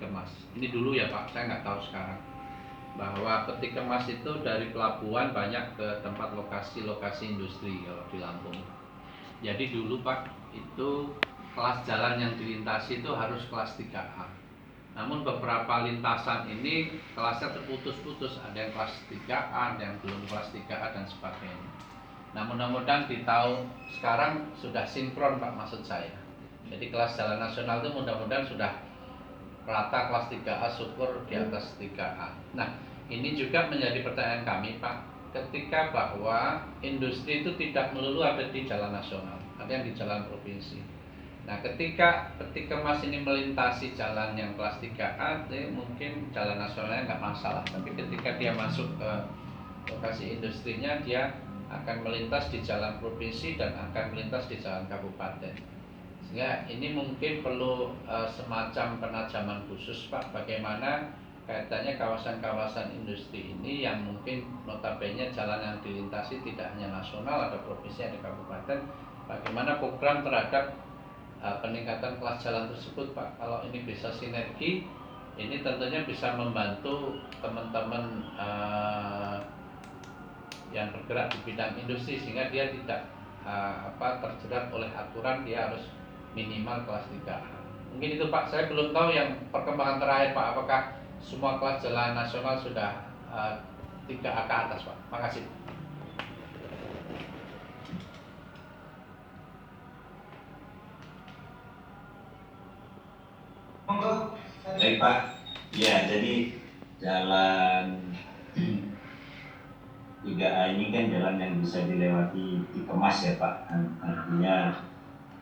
kemas. Ini dulu ya Pak, saya nggak tahu sekarang. Bahwa peti kemas itu dari pelabuhan banyak ke tempat lokasi-lokasi industri kalau di Lampung. Jadi dulu Pak, itu kelas jalan yang dilintasi itu harus kelas 3A. Namun beberapa lintasan ini kelasnya terputus-putus, ada yang kelas 3A, ada yang belum kelas 3A dan sebagainya. Nah mudah-mudahan di tahun sekarang sudah sinkron Pak, maksud saya. Jadi kelas jalan nasional itu mudah-mudahan sudah rata kelas 3A, syukur di atas 3A. Nah ini juga menjadi pertanyaan kami Pak, ketika bahwa industri itu tidak melulu ada di jalan nasional, ada yang di jalan provinsi. Nah ketika peti kemas ini melintasi jalan yang kelas 3A, mungkin jalan nasionalnya nggak masalah. Tapi ketika dia masuk ke lokasi industrinya, dia akan melintas di jalan provinsi dan akan melintas di jalan kabupaten. Sehingga ini mungkin perlu semacam penajaman khusus Pak, bagaimana kaitannya kawasan-kawasan industri ini yang mungkin notabene jalan yang dilintasi tidak hanya nasional, ada provinsi, ada kabupaten. Bagaimana program terhadap peningkatan kelas jalan tersebut Pak. Kalau ini bisa sinergi, ini tentunya bisa membantu teman-teman yang bergerak di bidang industri, sehingga dia tidak terjerat oleh aturan dia harus minimal kelas 3A. Mungkin itu Pak, saya belum tahu yang perkembangan terakhir Pak, apakah semua kelas jalan nasional sudah 3A ke atas Pak. Makasih. Baik Pak, ya jadi jalan 3A ini kan jalan yang bisa dilewati dikemas ya Pak, artinya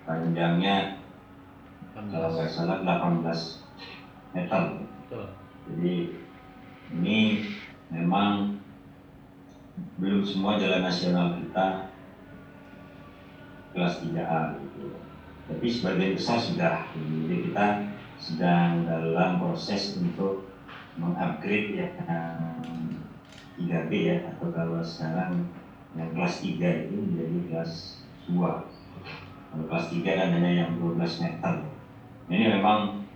panjangnya kalau nggak salah 18 meter. Jadi ini memang belum semua jalan nasional kita kelas 3A gitu. Tapi sebagian besar sudah. Jadi kita sedang dalam proses untuk mengupgrade ya 3B ya, atau kalau sekarang yang kelas 3 itu menjadi kelas 2. Kalau kelas 3 kan hanya yang 12 meter. Ini memang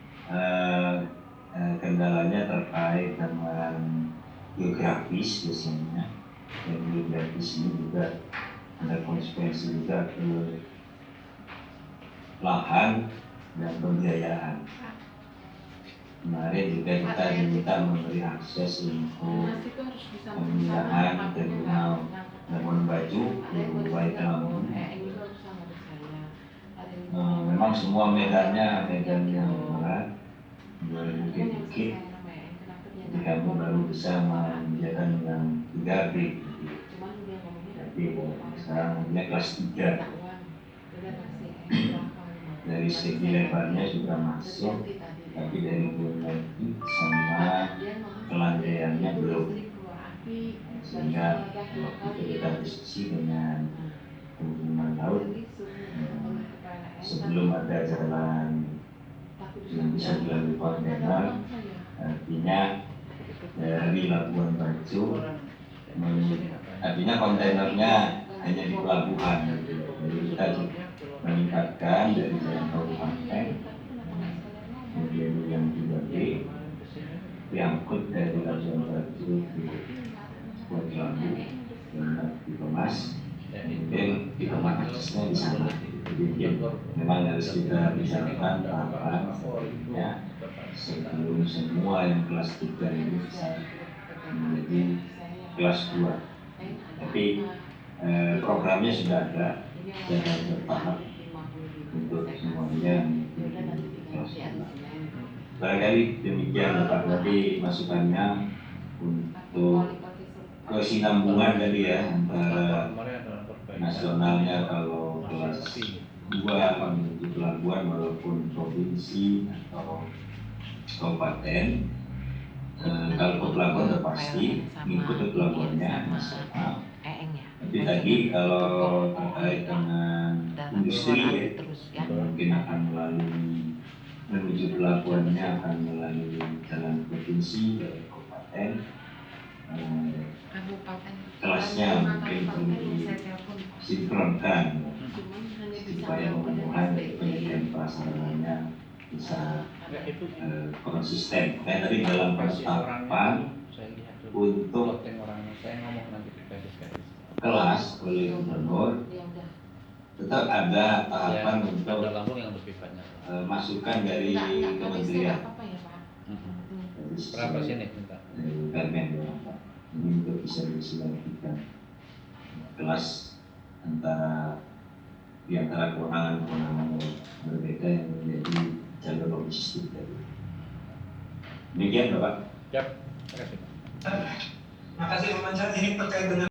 kendalanya terkait dengan geografis biasanya. Dan geografis ini juga ada konsekuensi juga ke lahan dan pembiayaan. Kemarin juga kita diminta memberi akses untuk pemindahan terminal Labuan Bajo ke Waikelamu. Memang semua medannya medan yang berat, bukit-bukit. Jadi kami baru bisa mengerjakan yang 3B. Jadi sekarang punya kelas 3. Dari segi lebarnya sudah masuk, tapi dari geometrik sama kelandaiannya belum. Sehingga waktu kita diskusi dengan Perhubungan Laut, sebelum ada jalan yang bisa dilalui kontainer, artinya dari Labuan Bajo, artinya kontainernya hanya di pelabuhan. Jadi kita meningkatkan dari jalan kabupaten, kemudian yang 3B diangkut dari Labuan Bajo ke Waikelamu dan dikemas, kemudian dikemas aksesnya di sana. Jadi memang harus kita bicarakan tahapan ya, sebelum semua yang kelas 3 ini bisa menjadi kelas 2. Tapi programnya sudah ada secara bertahap untuk semuanya menjadi kelas 2. Barangkali demikian Pak, tadi masukannya untuk kesinambungan tadi ya, antara nasionalnya kalau kelas 2 menuju pelabuhan walaupun provinsi atau kabupaten. Kalau ke pelabuhan sudah pasti ngikut ke pelabuhannya nasional. Tapi tadi kalau terkait dengan industri ya, mungkin akan menuju pelabuhannya akan melalui jalan provinsi dari kabupaten. Kelasnya mungkin perlu disinkronkan supaya pemenuhan dari pendidikan prasarananya bisa Ya, itu konsisten. Kayak tadi dalam kasih orangnya penetapan dulu, saya lihat dulu. untuk Plotting orangnya, saya ngomong nanti ke gadis-gadis. kelas oleh gubernur tetap ada tahapan Ya, untuk ada Lampung yang lebih banyak. masukan dari kementerian. Berapa sini minta? Permen ya Pak. Ini untuk bisa disinergikan kelas antara di antara kewenangan-kewenangan yang berbeda yang menjadi jalur logistik tadi. Demikian Bapak. Yap, terima kasih. Makasih Pak Mansyat, ini terkait dengan